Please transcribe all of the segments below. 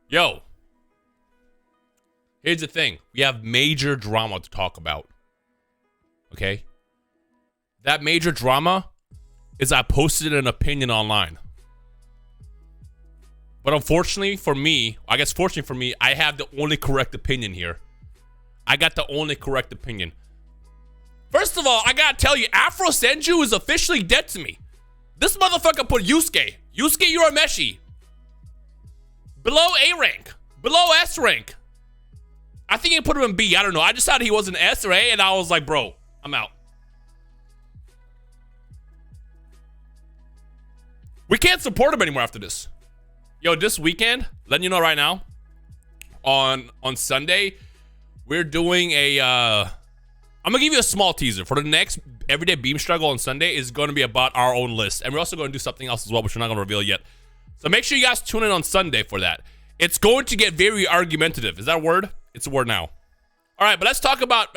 Yo, here's the thing. We have major drama to talk about. Okay? That major drama is I posted an opinion online. But unfortunately for me, I guess fortunately for me, I have the only correct opinion here. I got the only correct opinion. First of all, I gotta tell you, Afro Senju is officially dead to me. This motherfucker put Yusuke. Yusuke Urameshi. Below A rank. Below S rank. I think he put him in B. I don't know. I decided he was an S or A, and I was like, bro, I'm out. We can't support him anymore after this. Yo, this weekend, letting you know right now, on Sunday, we're doing a, I'm going to give you a small teaser. For the next Everyday Beam Struggle on Sunday is going to be about our own list. And we're also going to do something else as well, which we're not going to reveal yet. So make sure you guys tune in on Sunday for that. It's going to get very argumentative. Is that a word? It's a word now. All right, but let's talk about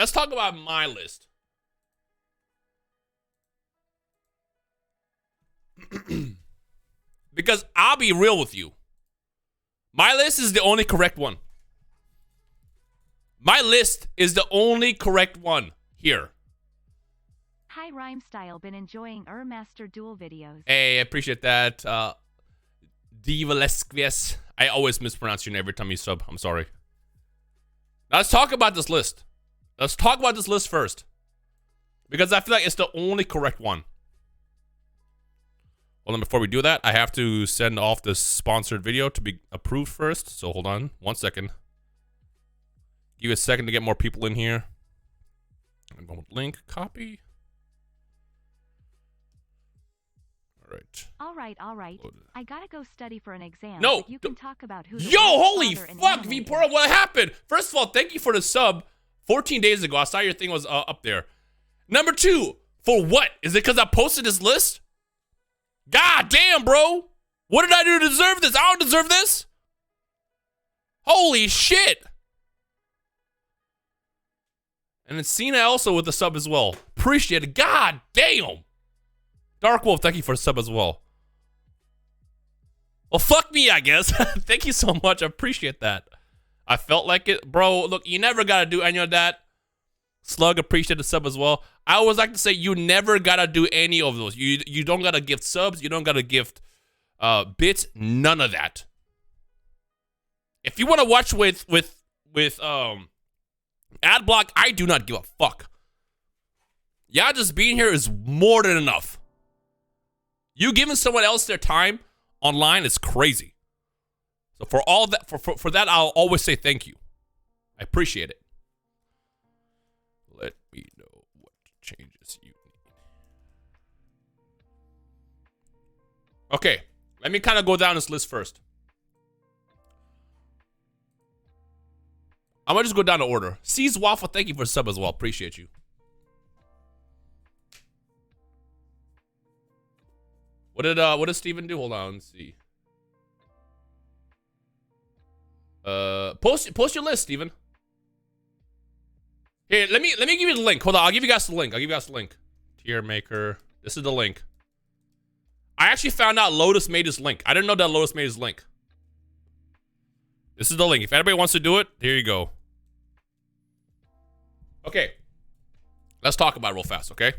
my list. Because I'll be real with you. My list is the only correct one. My list is the only correct one here. Hi Rhymestyle, been enjoying Master Duel videos. Hey, I appreciate that. Divalesquies. I always mispronounce your name every time you sub. I'm sorry. Now let's talk about this list. Let's talk about this list first. Because I feel like it's the only correct one. Well, then before we do that, I have to send off this sponsored video to be approved first. So hold on 1 second. Give you a second to get more people in here. Link, copy. All right. All right. I gotta go study for an exam. No. You can talk about who. Yo, holy fuck, Vpora, what happened? First of all, thank you for the sub. 14 days ago, I saw your thing was up there. Number 2, for what? Is it because I posted this list? God damn, bro. What did I do to deserve this? I don't deserve this. Holy shit. And then Cena also with the sub as well. Appreciate it. God damn. Dark Wolf, thank you for the sub as well. Well, fuck me, I guess. Thank you so much. I appreciate that. I felt like it. Bro, look, you never got to do any of that. Slug, appreciate the sub as well. I always like to say you never got to do any of those. You don't got to gift subs. You don't got to gift bits. None of that. If you want to watch with ad block, I do not give a fuck. Y'all just being here is more than enough. You giving someone else their time online is crazy. So for all that, for that, I'll always say thank you. I appreciate it. Let me know what changes you need. Okay, let me kind of go down this list first. I'm gonna just go down the order. C's Waffle, thank you for the sub as well. Appreciate you. What did Steven do? Hold on, let's see. Post your list, Steven. Here, let me give you the link. Hold on, I'll give you guys the link. Tier maker. This is the link. I actually found out Lotus made this link. I didn't know that Lotus made his link. This is the link. If anybody wants to do it, here you go. Okay. Let's talk about it real fast, okay?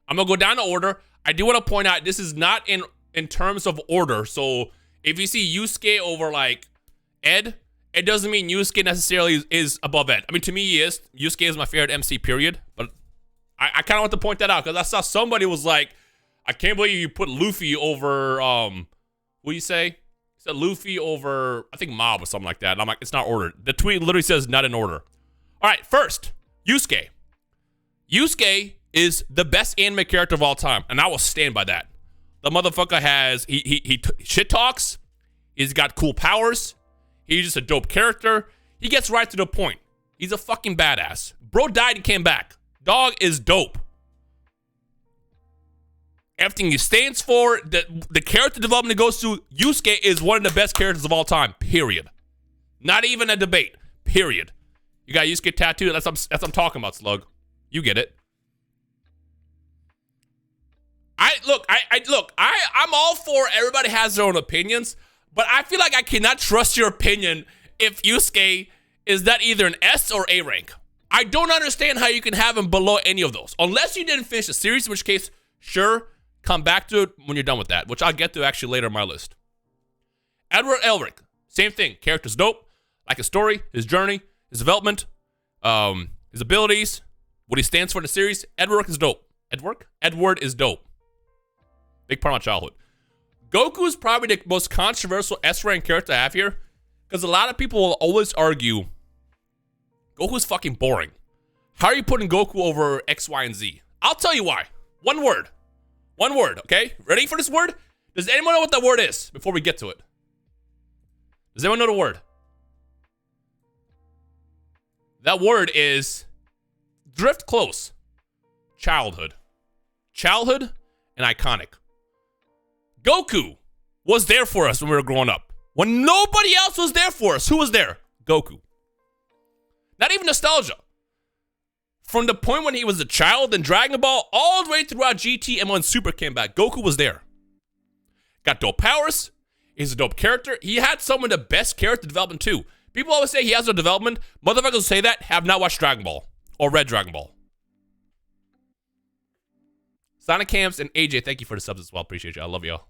I'm gonna go down the order. I do want to point out this is not in terms of order. So if you see Yusuke over like Ed, it doesn't mean Yusuke necessarily is above Ed. I mean, to me, he is. Yusuke is my favorite MC, period. But I kind of want to point that out because I saw somebody was like, I can't believe you put Luffy over, what do you say? He said Luffy over, I think Mob or something like that. And I'm like, it's not ordered. The tweet literally says not in order. All right, first, Yusuke. Yusuke is the best anime character of all time, and I will stand by that. The motherfucker has, he shit talks. He's got cool powers. He's just a dope character. He gets right to the point. He's a fucking badass. Bro died and came back. Dog is dope. Everything he stands for, the character development he goes through, Yusuke is one of the best characters of all time, period. Not even a debate, period. You got Yusuke tattooed, that's what I'm talking about, Slug. You get it. I'm all for everybody has their own opinions, But I feel like I cannot trust your opinion if Yusuke is not either an S or A rank. I don't understand how you can have him below any of those. Unless you didn't finish the series, in which case, sure, come back to it when you're done with that, which I'll get to actually later in my list. Edward Elric, same thing. Character's dope. Like his story, his journey, his development, his abilities, what he stands for in the series. Edward is dope. Edward is dope. Big part of my childhood. Goku's probably the most controversial S-rank character I have here, because a lot of people will always argue Goku's fucking boring. How are you putting Goku over X, Y, and Z? I'll tell you why. One word. One word, okay? Ready for this word? Does anyone know what that word is before we get to it? Does anyone know the word? That word is drift close. Childhood. Childhood and iconic. Goku was there for us when we were growing up. When nobody else was there for us, who was there? Goku. Not even nostalgia. From the point when he was a child in Dragon Ball, all the way throughout GT and when Super came back, Goku was there. Got dope powers. He's a dope character. He had some of the best character development too. People always say he has no development. Motherfuckers who say that have not watched Dragon Ball or read Dragon Ball. Sonic Camps and AJ, thank you for the subs as well. Appreciate you. I love y'all.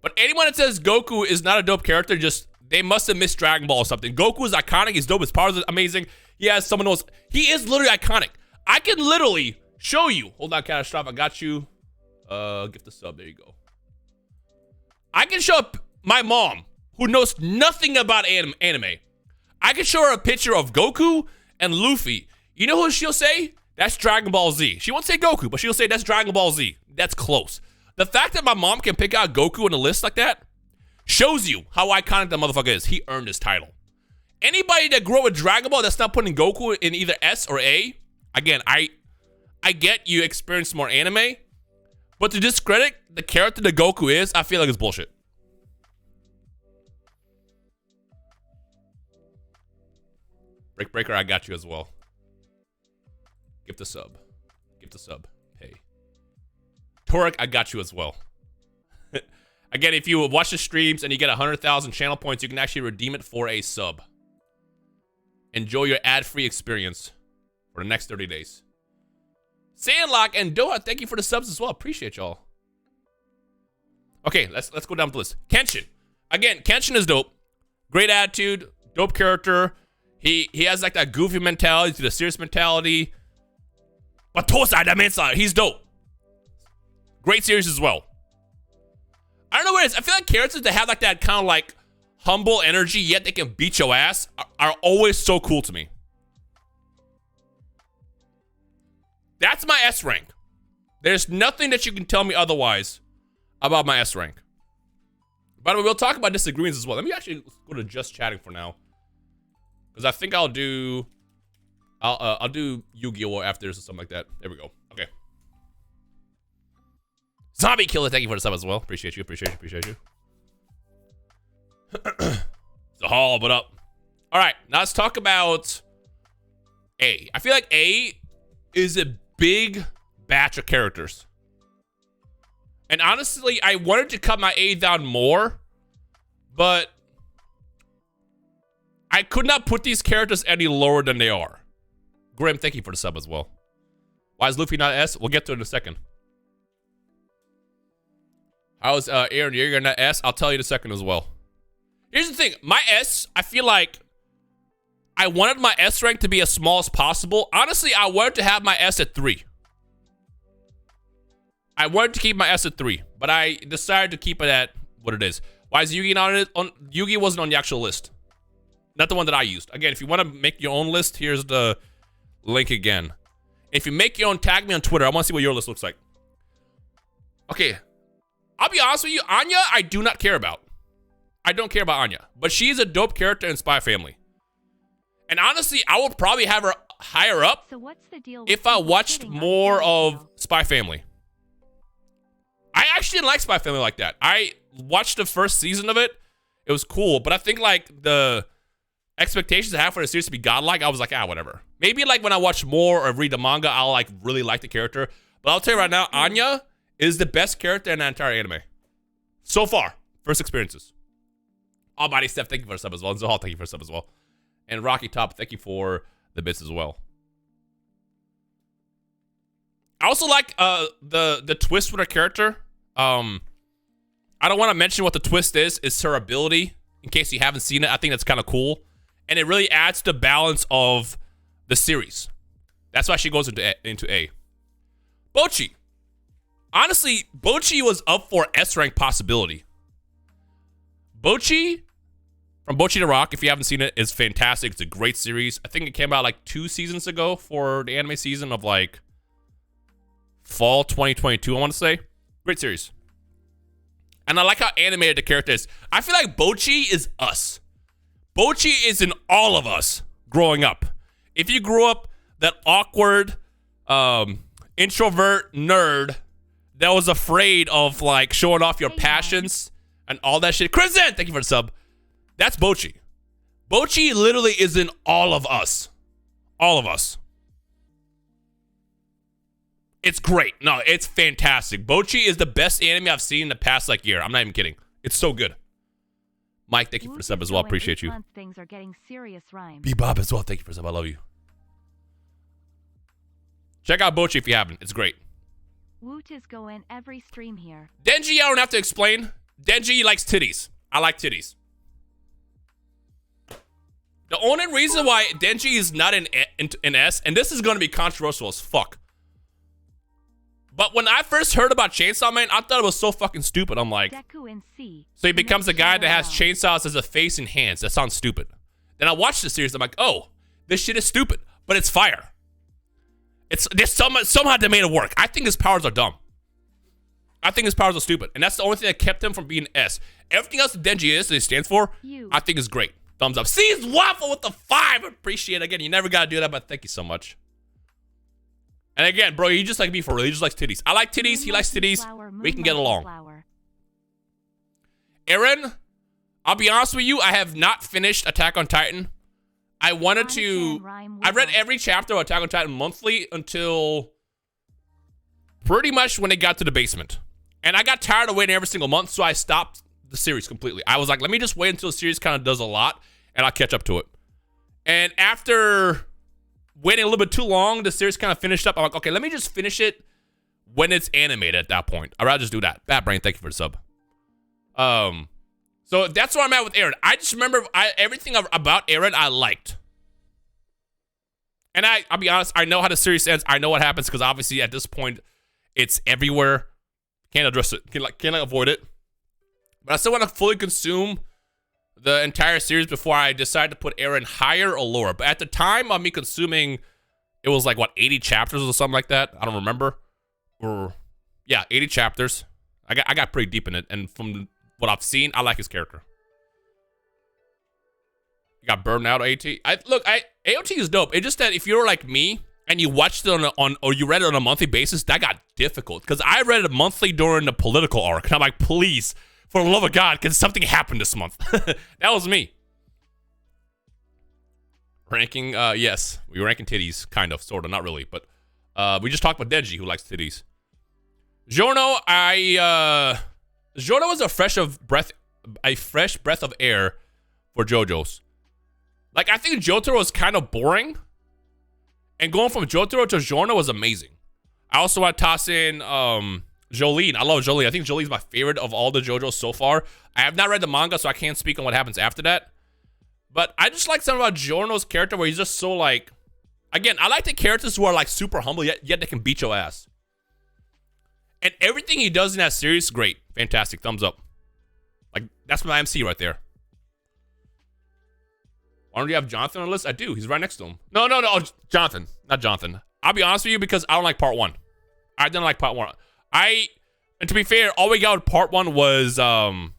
But anyone that says Goku is not a dope character, just they must have missed Dragon Ball or something. Goku is iconic. He's dope. His powers are amazing. He has someone else. He is literally iconic. I can literally show you. Hold on, Catastrophe. I got you. Gift a sub. There you go. I can show up my mom, who knows nothing about anime. I can show her a picture of Goku and Luffy. You know who she'll say? That's Dragon Ball Z. She won't say Goku, but she'll say that's Dragon Ball Z. That's close. The fact that my mom can pick out Goku in a list like that shows you how iconic that motherfucker is. He earned his title. Anybody that grew up with Dragon Ball that's not putting Goku in either S or A, again, I get you experience more anime, but to discredit the character that Goku is, I feel like it's bullshit. Breaker, I got you as well. Gift a sub. Gift a sub. Hey. Torek, I got you as well. Again, if you watch the streams and you get 100,000 channel points, you can actually redeem it for a sub. Enjoy your ad-free experience for the next 30 days. Sandlock and Doha, thank you for the subs as well. Appreciate y'all. Okay, let's go down the list. Kenshin. Again, Kenshin is dope. Great attitude. Dope character. He has like that goofy mentality to the serious mentality. But Tosai, that man's he's dope. Great series as well. I don't know what it is. I feel like characters that have like that kind of like humble energy, yet they can beat your ass, are always so cool to me. That's my S rank. There's nothing that you can tell me otherwise about my S rank. By the way, we'll talk about disagreements as well. Let me actually go to just chatting for now, because I think I'll do Yu-Gi-Oh after this or something like that. There we go. Okay. Zombie Killer, thank you for the sub as well. Appreciate you, appreciate you. The hall, what up? All right, now let's talk about A. I feel like A is a big batch of characters. And honestly, I wanted to cut my A down more, but I could not put these characters any lower than they are. Grim, thank you for the sub as well. Why is Luffy not S? We'll get to it in a second. How's Aaron Yeager not S? I'll tell you in a second as well. Here's the thing. My S, I feel like I wanted my S rank to be as small as possible. Honestly, I wanted to have my S at 3. I wanted to keep my S at 3, but I decided to keep it at what it is. Why is Yugi not on it? Yugi wasn't on the actual list. Not the one that I used. Again, if you want to make your own list, here's the link again. If you make your own, tag me on Twitter. I want to see what your list looks like. Okay. I'll be honest with you. Anya, I do not care about. I don't care about Anya. But she's a dope character in Spy Family. And honestly, I would probably have her higher up if I watched more of Spy Family. I actually didn't like Spy Family like that. I watched the first season of it. It was cool. But I think like the expectations I have for the series to be godlike, I was like, whatever. Maybe like when I watch more or read the manga, I'll like really like the character. But I'll tell you right now, Anya is the best character in the entire anime. So far. First experiences. Almighty Steph, thank you for the sub as well. Zohal, thank you for the sub as well. And Rocky Top, thank you for the bits as well. I also like the twist with her character. I don't want to mention what the twist is. It's her ability. In case you haven't seen it, I think that's kind of cool. And it really adds to the balance of the series. That's why she goes into A. Bocchi. Honestly, Bocchi was up for S rank possibility. Bocchi, from Bocchi to Rock, if you haven't seen it, is fantastic. It's a great series. I think it came out like 2 seasons ago for the anime season of like fall 2022, I want to say. Great series. And I like how animated the character is. I feel like Bocchi is us. Bocchi is in all of us growing up. If you grew up that awkward, introvert nerd that was afraid of like showing off your passions and all that shit. Crimson, thank you for the sub. That's Bocchi. Bocchi literally is in all of us. All of us. It's great. No, it's fantastic. Bocchi is the best anime I've seen in the past like year. I'm not even kidding. It's so good. Mike, thank you for the sub as well. Appreciate you. Things are getting serious, Rhyme. Bebop as well. Thank you for the sub. I love you. Check out Bocchi if you haven't. It's great. Woot is going every stream here. Denji, I don't have to explain. Denji likes titties. I like titties. The only reason why Denji is not in S, and this is going to be controversial as fuck. But when I first heard about Chainsaw Man, I thought it was so fucking stupid. I'm like, so he becomes a guy that has chainsaws as a face and hands. That sounds stupid. Then I watched the series. I'm like, oh, this shit is stupid, but it's fire. Somehow they made it work. I think his powers are dumb. I think his powers are stupid, and that's the only thing that kept him from being S. Everything else that Denji is that he stands for, I think is great. Thumbs up. Seas Waffle with the 5. Appreciate it. Again, you never gotta do that, but thank you so much. And again, bro, you just like me for real. He just likes titties. I like titties. He likes titties. We can get along. Aaron, I'll be honest with you. I have not finished Attack on Titan. I wanted to. I read every chapter of Attack on Titan monthly until pretty much when it got to the basement. And I got tired of waiting every single month, so I stopped the series completely. I was like, let me just wait until the series kind of does a lot, and I'll catch up to it. And after waiting a little bit too long, the series kind of finished up. I'm like, okay, let me just finish it when it's animated at that point. I'd rather just do that. Bad Brain, thank you for the sub. So that's where I'm at with Aaron. I just remember everything about Aaron I liked. And I'll be honest, I know how the series ends. I know what happens because obviously at this point, it's everywhere. Can't address it. Can't avoid it. But I still want to fully consume the entire series before I decide to put Aaron higher or lower. But at the time of me consuming, it was like, what, 80 chapters or something like that? I don't remember. Or, yeah, 80 chapters. I got pretty deep in it. And from what I've seen, I like his character. You got burned out, AOT. AOT is dope. It's just that if you're like me and you watched it or you read it on a monthly basis, that got difficult. Because I read it monthly during the political arc. And I'm like, please, for the love of God, can something happen this month? That was me. Ranking, yes. We were ranking titties, kind of, sort of, not really. But we just talked about Denji, who likes titties. Giorno, Giorno was a fresh breath of air for JoJo's. Like, I think Jotaro was kind of boring. And going from Jotaro to Giorno was amazing. I also want to toss in Jolene. I love Jolene. I think Jolene's my favorite of all the JoJo's so far. I have not read the manga, so I can't speak on what happens after that. But I just like something about Giorno's character where he's just so, like... Again, I like the characters who are, like, super humble, yet they can beat your ass. And everything he does in that series, great. Fantastic. Thumbs up. Like, that's my MC right there. Why don't you have Jonathan on the list? I do. He's right next to him. No. Oh, Jonathan. Not Jonathan. I'll be honest with you because I don't like part 1. I didn't like part 1. And to be fair, all we got with part 1 was, 9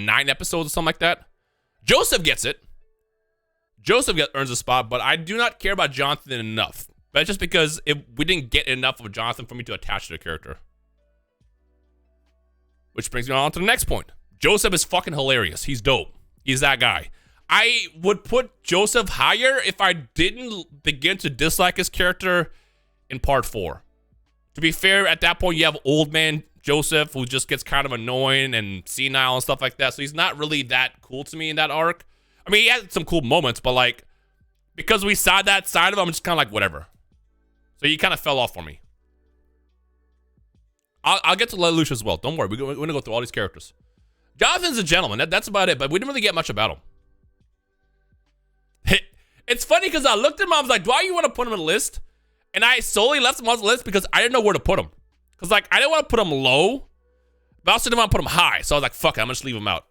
episodes or something like that? Joseph gets it. Joseph earns a spot, but I do not care about Jonathan enough. But it's just because we didn't get enough of Jonathan for me to attach to the character. Which brings me on to the next point. Joseph is fucking hilarious. He's dope. He's that guy. I would put Joseph higher if I didn't begin to dislike his character in part 4. To be fair, at that point, you have old man Joseph, who just gets kind of annoying and senile and stuff like that. So he's not really that cool to me in that arc. I mean, he had some cool moments, but like, because we saw that side of him, I'm just kind of like, whatever. So he kind of fell off for me. I'll get to Lelouch as well. Don't worry. We're going to go through all these characters. Jonathan's a gentleman. That's about it, but we didn't really get much about him. It's funny because I looked at him, I was like, do I want to put him on the list? And I solely left him on the list because I didn't know where to put him. Because, like, I didn't want to put him low, but I also didn't want to put him high. So I was like, fuck it, I'm going to just leave him out.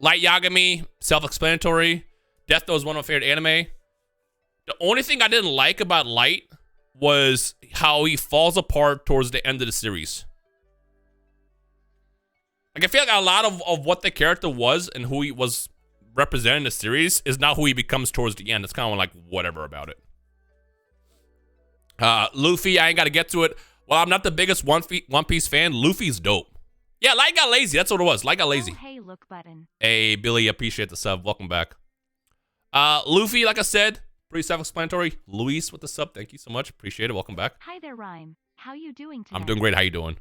Light Yagami, self-explanatory. Death Note is one of my favorite anime. The only thing I didn't like about Light was how he falls apart towards the end of the series. Like, I feel like a lot of what the character was and who he was representing the series is not who he becomes towards the end. It's kind of like whatever about it. Luffy, I ain't got to get to it. Well, I'm not the biggest One Piece fan. Luffy's dope. Yeah, Light got lazy. That's what it was. Light got lazy. Oh, hey, look button. Hey, Billy, appreciate the sub. Welcome back. Luffy, like I said, pretty self-explanatory. Luis with the sub. Thank you so much. Appreciate it. Welcome back. Hi there, Rhyme. How you doing today? I'm doing great. How you doing?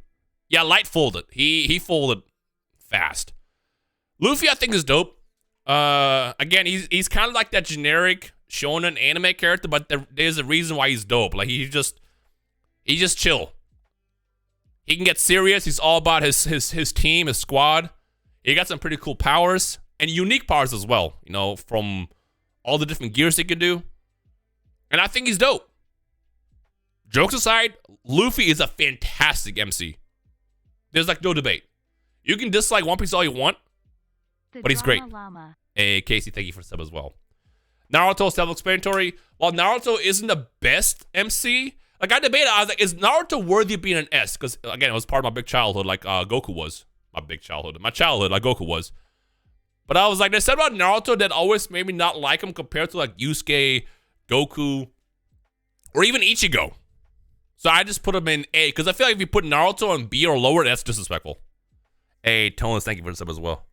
Yeah, Light folded. He folded fast. Luffy, I think, is dope. Again, he's kind of like that generic shonen anime character, but there's a reason why he's dope. Like, he just chill. He can get serious. He's all about his team, his squad. He got some pretty cool powers and unique powers as well, you know, from all the different gears he can do. And I think he's dope. Jokes aside, Luffy is a fantastic MC. There's like no debate. You can dislike One Piece all you want, but he's great. Llama. Hey, Casey, thank you for the sub as well. Naruto, self-explanatory. While Naruto isn't the best MC, like I debated, I was like, is Naruto worthy of being an S? Because again, it was part of my big childhood, like Goku was. My childhood, like Goku was. But I was like, they said about Naruto that always made me not like him compared to like Yusuke, Goku, or even Ichigo. So I just put him in A, because I feel like if you put Naruto in B or lower, that's disrespectful. Hey, Tones, thank you for the sub as well.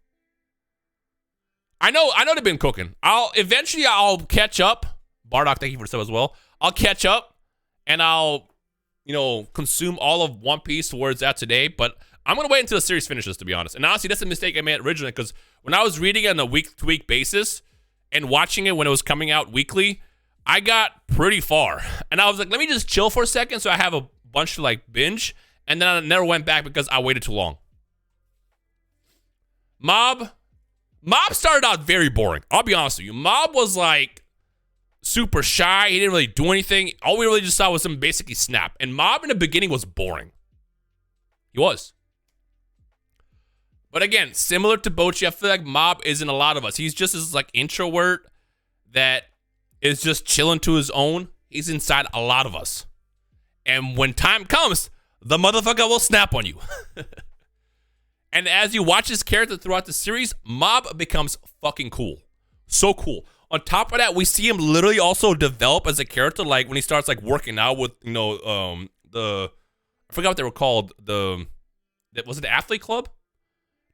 I know they've been cooking. I'll catch up. Bardock, thank you for the sub as well. I'll catch up and I'll, consume all of One Piece to where it's at today. But I'm gonna wait until the series finishes, to be honest. And honestly, that's a mistake I made originally, because when I was reading it on a week-to-week basis and watching it when it was coming out weekly, I got pretty far. And I was like, let me just chill for a second so I have a bunch to like binge. And then I never went back because I waited too long. Mob started out very boring. I'll be honest with you. Mob was like super shy. He didn't really do anything. All we really just saw was him basically snap. And Mob in the beginning was boring. He was. But again, similar to Bocchi, I feel like Mob isn't a lot of us. He's just this like introvert that is just chilling to his own. He's inside a lot of us. And when time comes, the motherfucker will snap on you. And as you watch his character throughout the series, Mob becomes fucking cool. So cool. On top of that, we see him literally also develop as a character, like when he starts like working out with, I forgot what they were called. Was it the Athlete Club?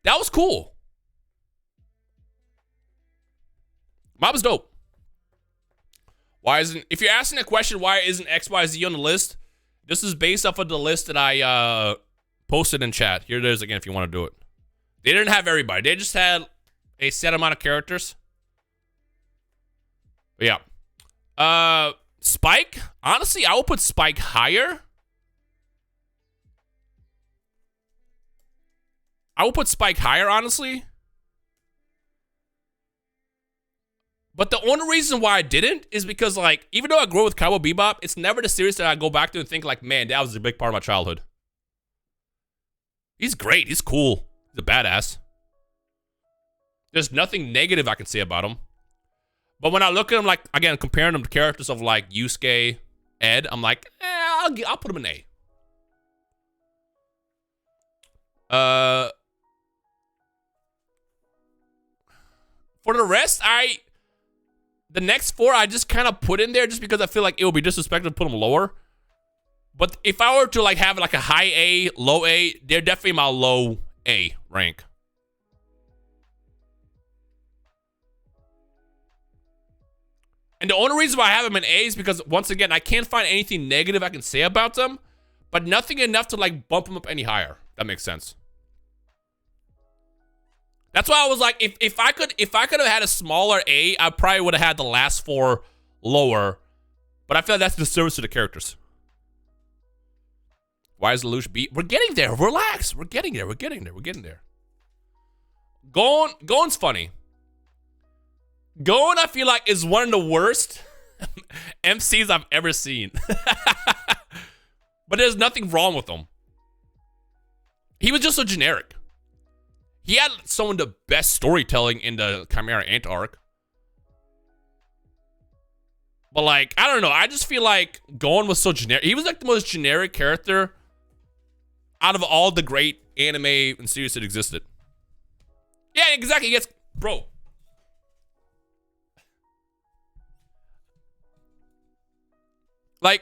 That was cool. Mob is dope. If you're asking a question, why isn't XYZ on the list? This is based off of the list that I posted in chat. Here it is again if you want to do it. They didn't have everybody. They just had a set amount of characters. But yeah. Spike, honestly, I would put Spike higher. Honestly. But the only reason why I didn't is because, like, even though I grew up with Cowboy Bebop, it's never the series that I go back to and think, like, man, that was a big part of my childhood. He's great. He's cool. He's a badass. There's nothing negative I can say about him. But when I look at him, like, again, comparing him to characters of, like, Yusuke, Ed, I'm like, I'll put him in A. For the rest, the next four I just kind of put in there just because I feel like it would be disrespectful to put them lower. But if I were to like have like a high A, low A, they're definitely my low A rank. And the only reason why I have them in A is because, once again, I can't find anything negative I can say about them. but nothing enough to like bump him up any higher. That makes sense. That's why I was like, if I could have had a smaller A, I probably would have had the last 4 lower. But I feel like that's the service to the characters. Why is Lelouch B? We're getting there. Relax. We're getting there. We're getting there. We're getting there. Gon's funny. Gon, I feel like, is one of the worst MCs I've ever seen. But there's nothing wrong with him. He was just so generic. He had some of the best storytelling in the Chimera Ant arc. But like, I don't know. I just feel like Gon was so generic. He was like the most generic character out of all the great anime and series that existed. Yeah, exactly. Yes, bro. Like,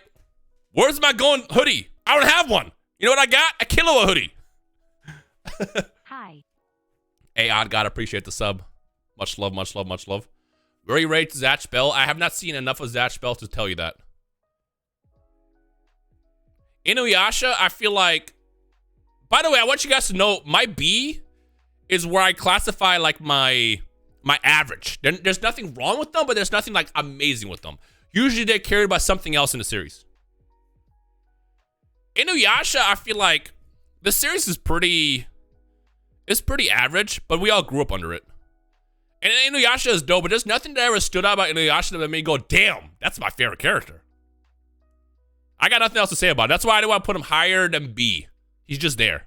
where's my Gon hoodie? I don't have one. You know what I got? A Killua hoodie. Hi. Hey, Odd God, appreciate the sub. Much love, much love, much love. Very rate Zatch Bell. I have not seen enough of Zatch Bell to tell you that. Inuyasha, I feel like... By the way, I want you guys to know, my B is where I classify like my average. There's nothing wrong with them, but there's nothing like amazing with them. Usually they're carried by something else in the series. Inuyasha, I feel like the series is pretty average, but we all grew up under it. And Inuyasha is dope, but there's nothing that ever stood out about Inuyasha that made me go, damn, that's my favorite character. I got nothing else to say about it. That's why I didn't want to put him higher than B. He's just there.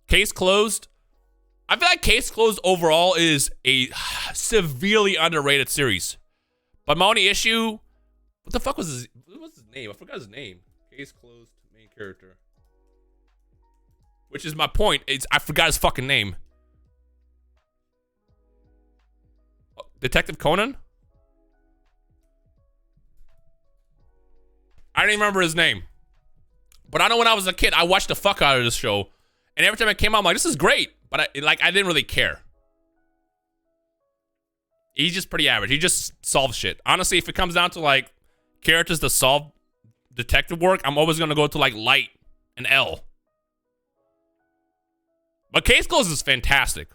Case Closed. I feel like Case Closed overall is a severely underrated series. But my only issue, what the fuck was his name? I forgot his name. Case Closed, main character. Which is my point. I forgot his fucking name. Detective Conan? I don't even remember his name. But I know when I was a kid, I watched the fuck out of this show. And every time it came out, I'm like, this is great. But I didn't really care. He's just pretty average. He just solves shit. Honestly, if it comes down to like characters that solve detective work, I'm always going to go to like Light and L. But Case Closed is fantastic.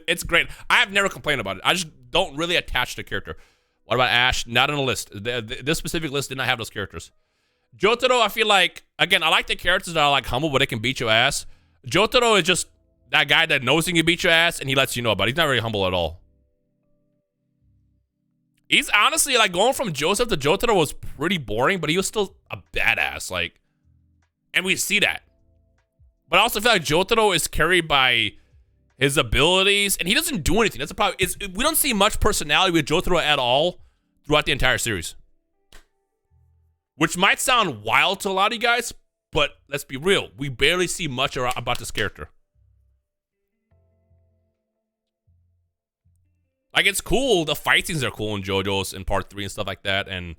It's great. I have never complained about it. I just don't really attach to the character. What about Ash? Not on the list. This specific list did not have those characters. Jotaro, I feel like, again, I like the characters that are like humble, but they can beat your ass. Jotaro is just that guy that knows he can beat your ass, and he lets you know about it. He's not very humble at all. He's honestly, like, going from Joseph to Jotaro was pretty boring, but he was still a badass, like, and we see that. But I also feel like Jotaro is carried by his abilities, and he doesn't do anything. That's the problem. We don't see much personality with Jotaro at all throughout the entire series. Which might sound wild to a lot of you guys, but let's be real. We barely see much about this character. Like, it's cool. The fight scenes are cool in JoJo's in part 3 and stuff like that. And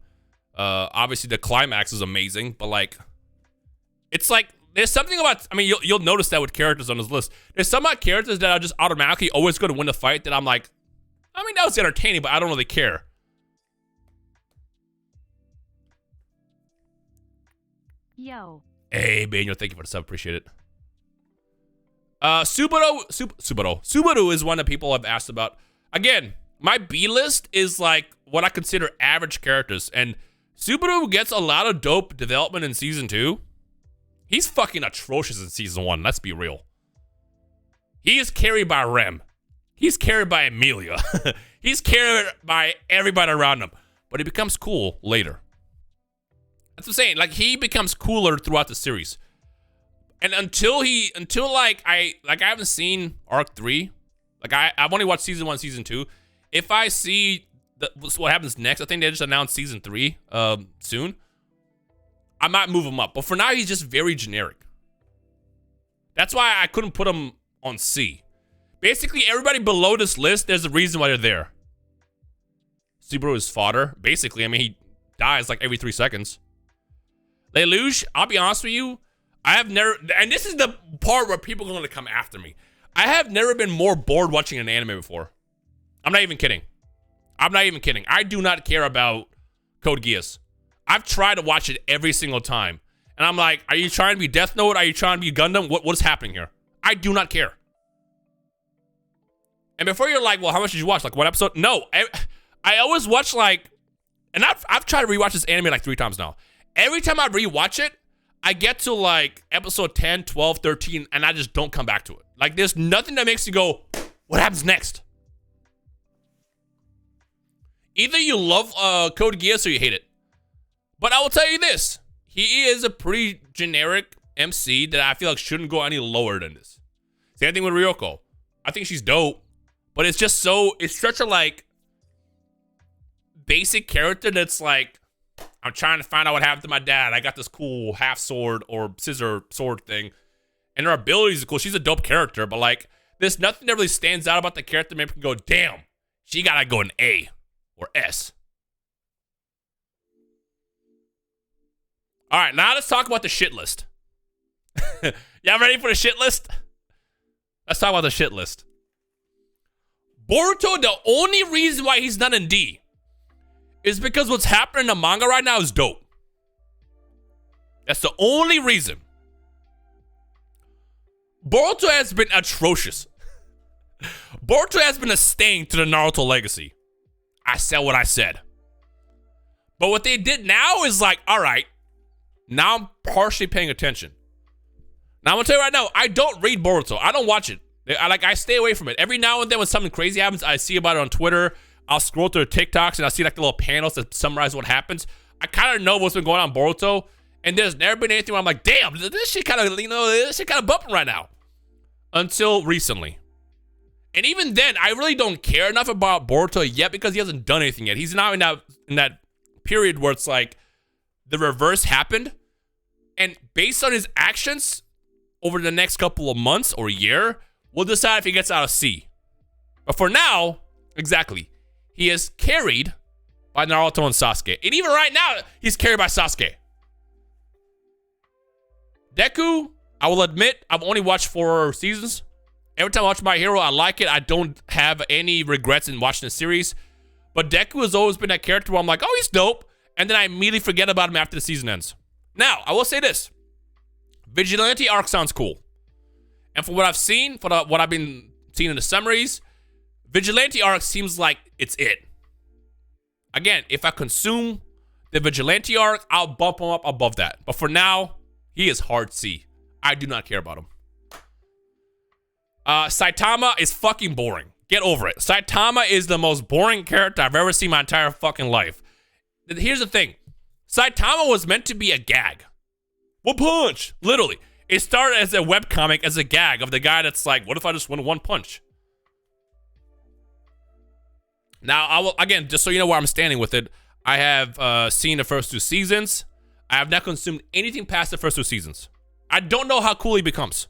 obviously the climax is amazing. But, like, it's like, there's something about, I mean, you'll notice that with characters on this list. There's some about characters that are just automatically always going to win the fight that I'm like, I mean, that was entertaining, but I don't really care. Yo. Hey, Banyo, thank you for the sub. Appreciate it. Subaru is one that people have asked about. Again, my B list is like what I consider average characters, and Subaru gets a lot of dope development in season 2. He's fucking atrocious in season 1. Let's be real. He is carried by Rem. He's carried by Emilia. He's carried by everybody around him, but he becomes cool later. That's what I'm saying. Like, he becomes cooler throughout the series. And until I haven't seen Arc 3. Like, I've only watched season 1, season 2. If I see what happens next, I think they just announced season 3 soon. I might move him up. But for now, he's just very generic. That's why I couldn't put him on C. Basically, everybody below this list, there's a reason why they're there. Subaru is fodder. Basically, I mean, he dies like every 3 seconds. Lelouch, I'll be honest with you, I have never, and this is the part where people are going to come after me. I have never been more bored watching an anime before. I'm not even kidding. I do not care about Code Geass. I've tried to watch it every single time, And I'm like, are you trying to be Death Note? Are you trying to be Gundam? What is happening here? I do not care. And before you're like, well, how much did you watch? Like one episode? No, I always watch like, and I've tried to rewatch this anime like 3 times now. Every time I rewatch it, I get to like episode 10, 12, 13, and I just don't come back to it. Like there's nothing that makes you go, what happens next? Either you love Code Geass or you hate it. But I will tell you this. He is a pretty generic MC that I feel like shouldn't go any lower than this. Same thing with Ryoko. I think she's dope. But it's just so, it's such a like basic character that's like, I'm trying to find out what happened to my dad. I got this cool half sword or scissor sword thing. And her abilities are cool. She's a dope character, but like, there's nothing that really stands out about the character that makes me go, damn, she gotta go an A or S. All right, now let's talk about the shit list. Y'all ready for the shit list? Let's talk about the shit list. Boruto, the only reason why he's not in D is because what's happening in the manga right now is dope. That's the only reason. Boruto has been atrocious. Boruto has been a stain to the Naruto legacy. I said what I said. But what they did now is like, all right, now I'm partially paying attention. Now I'm gonna tell you right now, I don't read Boruto. I don't watch it. I stay away from it. Every now and then when something crazy happens, I see about it on Twitter. I'll scroll through the TikToks and I'll see like the little panels that summarize what happens. I kind of know what's been going on in Boruto. And there's never been anything where I'm like, damn, this shit kind of, this shit kind of bumping right now. Until recently. And even then, I really don't care enough about Boruto yet because he hasn't done anything yet. He's now in that period where it's like the reverse happened. And based on his actions over the next couple of months or year, we'll decide if he gets out of C. But for now, exactly, he is carried by Naruto and Sasuke. And even right now, he's carried by Sasuke. Deku, I will admit, I've only watched 4 seasons. Every time I watch My Hero, I like it. I don't have any regrets in watching the series. But Deku has always been that character where I'm like, oh, he's dope. And then I immediately forget about him after the season ends. Now, I will say this. Vigilante arc sounds cool. And from what I've seen, what I've been seeing in the summaries, Vigilante arc seems like it's it. Again, if I consume the Vigilante arc, I'll bump him up above that. But for now, he is hard C. I do not care about him. Saitama is fucking boring. Get over it. Saitama is the most boring character I've ever seen my entire fucking life. Here's the thing. Saitama was meant to be a gag. One punch. Literally. It started as a webcomic, as a gag of the guy that's like, what if I just win one punch? Now, I will, again, just so you know where I'm standing with it, I have seen the first 2 seasons. I have not consumed anything past the first 2 seasons. I don't know how cool he becomes.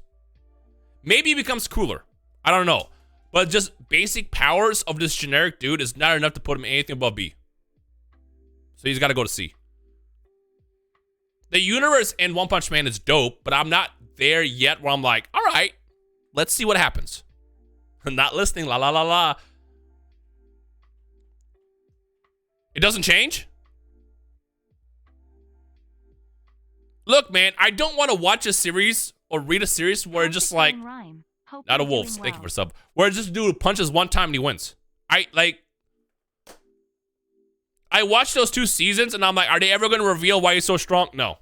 Maybe he becomes cooler. I don't know. But just basic powers of this generic dude is not enough to put him anything above B. So he's got to go to C. The universe in One Punch Man is dope, but I'm not there yet where I'm like, all right, let's see what happens. I'm not listening, la la la la. It doesn't change? Look, man, I don't want to watch a series or read a series where it's just like, not a wolf, thank you for sub, where just dude punches one time and he wins. I watched those 2 seasons and I'm like, are they ever going to reveal why he's so strong? No.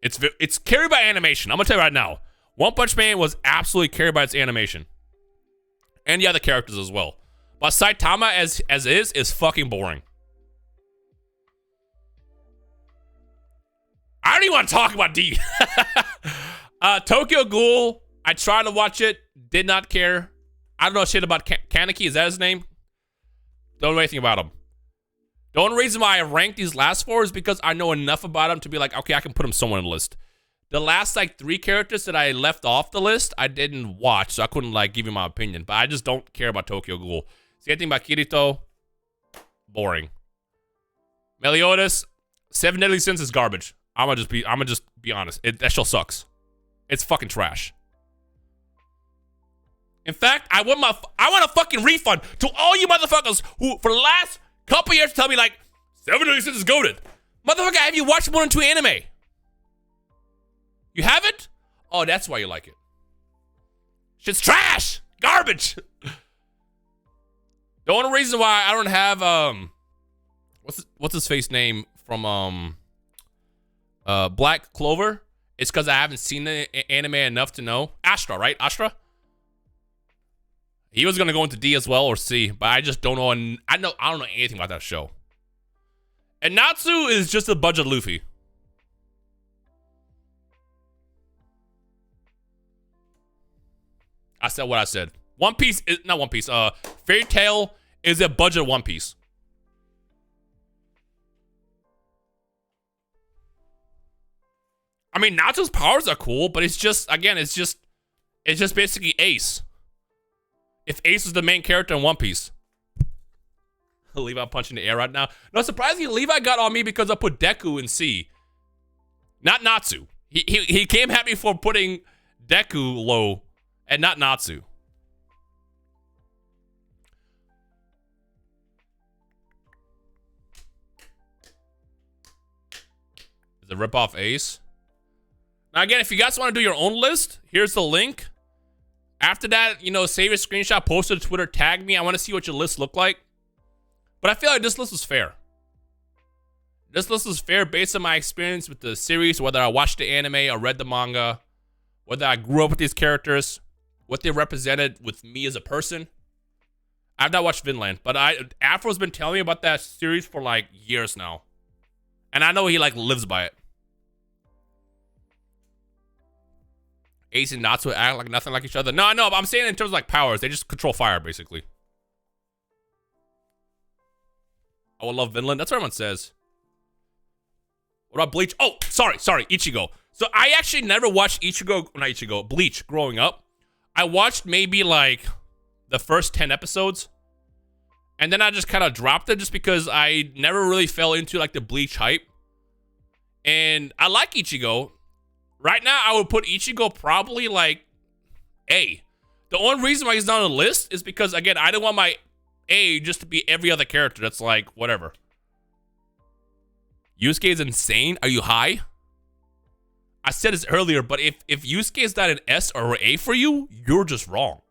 It's carried by animation. I'm going to tell you right now. One Punch Man was absolutely carried by its animation. And the other characters as well. But Saitama as is fucking boring. I don't even want to talk about D. Tokyo Ghoul, I tried to watch it, did not care. I don't know shit about Kaneki, is that his name? Don't know anything about him. The only reason why I ranked these last 4 is because I know enough about him to be like, okay, I can put him somewhere on the list. The last like 3 characters that I left off the list, I didn't watch, so I couldn't like give you my opinion. But I just don't care about Tokyo Ghoul. See anything about Kirito? Boring. Meliodas, 7 Deadly Sins is garbage. I'm gonna just be honest. That show sucks. It's fucking trash. In fact, I want a fucking refund to all you motherfuckers who, for the last couple years, tell me like, 7 Deadly Sins is goated. Motherfucker, have you watched more than 2 anime? You haven't? Oh, that's why you like it. Shit's trash! Garbage! The only reason why I don't have, what's his face name from, Black Clover is because I haven't seen the anime enough to know. Astra, right? Astra? He was gonna go into D as well or C, but I just don't know. And I don't know anything about that show. And Natsu is just a budget Luffy. I said what I said. One Piece is not One Piece. Fairy Tail is a budget One Piece. I mean, Natsu's powers are cool, but it's just, again, it's just basically Ace. If Ace was the main character in One Piece. Levi punching the air right now. No, surprisingly, Levi got on me because I put Deku in C. Not Natsu. He came at me for putting Deku low and not Natsu. Is it rip-off Ace? Now, again, if you guys want to do your own list, here's the link. After that, you know, save a screenshot, post it to Twitter, tag me. I want to see what your list look like. But I feel like this list is fair. This list is fair based on my experience with the series, whether I watched the anime or read the manga, whether I grew up with these characters, what they represented with me as a person. I've not watched Vinland, but Afro's been telling me about that series for like years now. And I know he like lives by it. Ace and Natsu act like nothing like each other. No, I know, but I'm saying in terms of like powers, they just control fire basically. I would love Vinland. That's what everyone says. What about Bleach? Oh, sorry, Ichigo. So I actually never watched Bleach growing up. I watched maybe like the first 10 episodes. And then I just kind of dropped it just because I never really fell into like the Bleach hype. And I like Ichigo. Right now, I would put Ichigo probably like A. The only reason why he's not on the list is because, again, I don't want my A just to be every other character that's like, whatever. Yusuke is insane. Are you high? I said this earlier, but if Yusuke is not an S or an A for you, you're just wrong.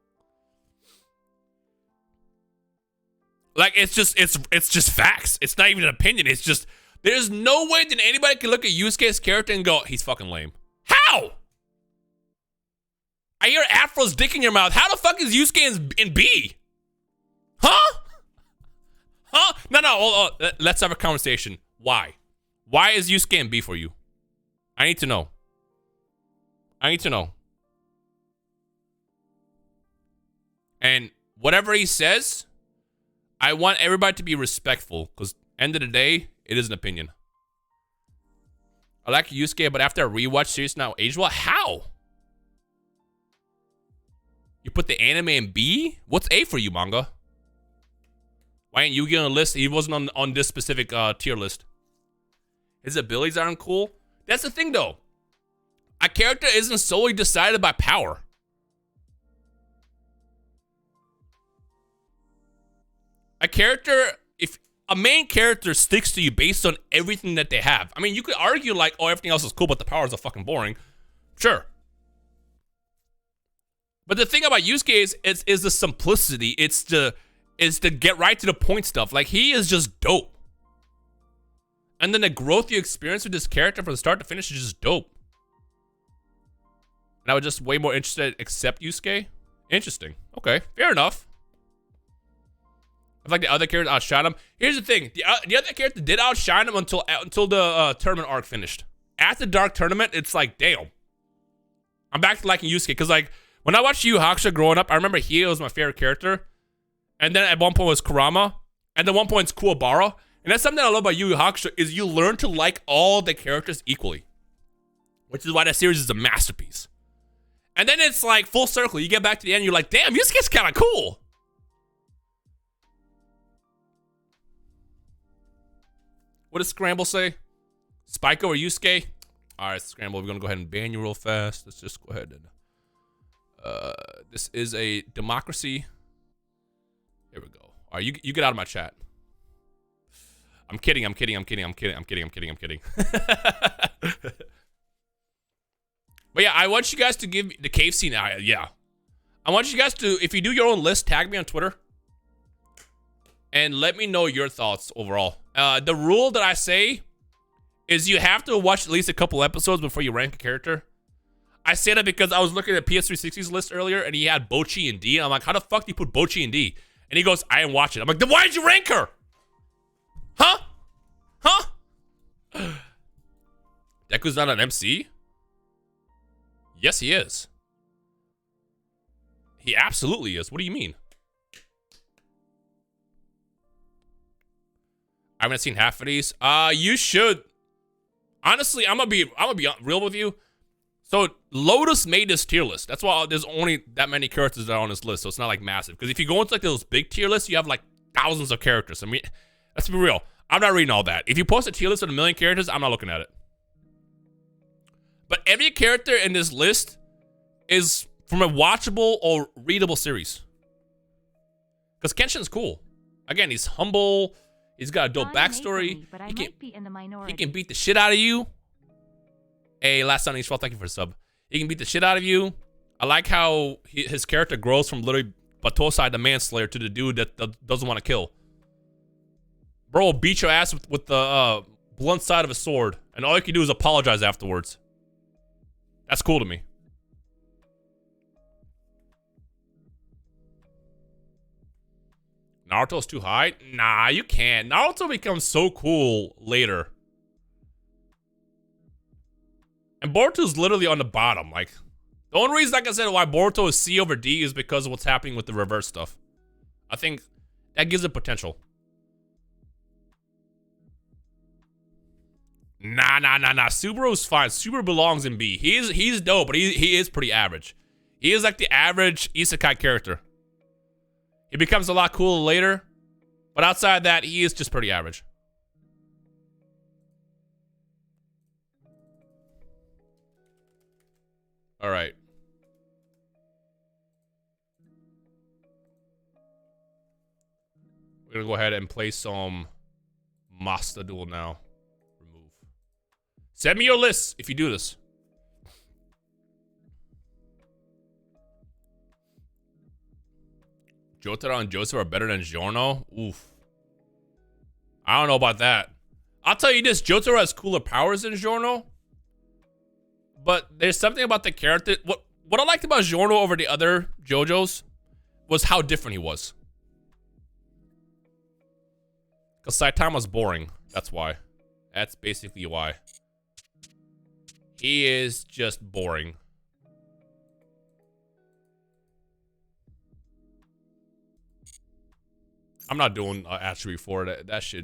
Like, it's just facts. It's not even an opinion. It's just, there's no way that anybody can look at Yusuke's character and go, he's fucking lame. How? I hear Afro's dick in your mouth. How the fuck is Yusuke in B? Huh? Huh? No. Let's have a conversation. Why? Why is Yusuke in B for you? I need to know. And whatever he says, I want everybody to be respectful, because end of the day, it is an opinion. I like Yusuke, but after I rewatch series now age well, how? You put the anime in B? What's A for you, manga? Why ain't Yugi on the list? He wasn't on this specific tier list. His abilities aren't cool. That's the thing, though. A character isn't solely decided by power. If a main character sticks to you based on everything that they have. I mean, you could argue like, oh, everything else is cool, but the powers are fucking boring. Sure. But the thing about Yusuke is the simplicity. It's the get right to the point stuff. Like, he is just dope. And then the growth you experience with this character from the start to finish is just dope. And I was just way more interested except Yusuke. Interesting. Okay, fair enough. I feel like the other character outshine him. Here's the thing. The other character did outshine him until the tournament arc finished. After the Dark Tournament, it's like, damn. I'm back to liking Yusuke. Because, like, when I watched Yu Yu Hakusho growing up, I remember he was my favorite character. And then at one point was Kurama. And then one point it's Kuwabara. And that's something I love about Yu Yu Hakusho is you learn to like all the characters equally. Which is why that series is a masterpiece. And then it's like full circle. You get back to the end, you're like, damn, Yusuke's kind of cool. What does Scramble say? Spiko or Yusuke? All right, Scramble, we're going to go ahead and ban you real fast. Let's just go ahead and... this is a democracy. Here we go. All right, you get out of my chat. I'm kidding. I'm kidding. I'm kidding. I'm kidding. I'm kidding. I'm kidding. I'm kidding. But yeah, I want you guys to give the cave scene. Yeah. I want you guys to, if you do your own list, tag me on Twitter. And let me know your thoughts overall. The rule that I say is you have to watch at least a couple episodes before you rank a character. I say that because I was looking at PS360's list earlier and he had Bochi and D. And I'm like, how the fuck do you put Bochi and D? And he goes, I didn't watch it. I'm like, then why did you rank her? Huh? Huh? Deku's not an MC? Yes, he is. He absolutely is. What do you mean? I haven't seen half of these. You should. Honestly, I'm gonna be real with you. So Lotus made this tier list. That's why there's only that many characters that are on this list. So it's not like massive. Because if you go into like those big tier lists, you have like thousands of characters. I mean, let's be real. I'm not reading all that. If you post a tier list with 1 million characters, I'm not looking at it. But every character in this list is from a watchable or readable series. Because Kenshin's cool. Again, he's humble. He's got a dope backstory. He can beat the shit out of you. Hey, last time Ishwal, thank you for the sub. He can beat the shit out of you. I like how his character grows from literally Batosai the manslayer to the dude that doesn't want to kill. Bro will beat your ass with the blunt side of a sword. And all you can do is apologize afterwards. That's cool to me. Naruto's too high? Nah, you can't. Naruto becomes so cool later. And Boruto's literally on the bottom. Like, the only reason, like I said, why Boruto is C over D is because of what's happening with the reverse stuff. I think that gives it potential. Nah. Subaru's fine. Subaru belongs in B. He's dope, but he is pretty average. He is like the average isekai character. He becomes a lot cooler later, but outside that, he is just pretty average. All right. We're gonna go ahead and play some Master Duel now. Remove. Send me your lists if you do this. Jotaro and Joseph are better than Giorno? Oof. I don't know about that. I'll tell you this, Jotaro has cooler powers than Giorno. But there's something about the character. What I liked about Giorno over the other JoJo's was how different he was. Because Saitama's boring. That's why. That's basically why. He is just boring. I'm not doing attribute for it. That shit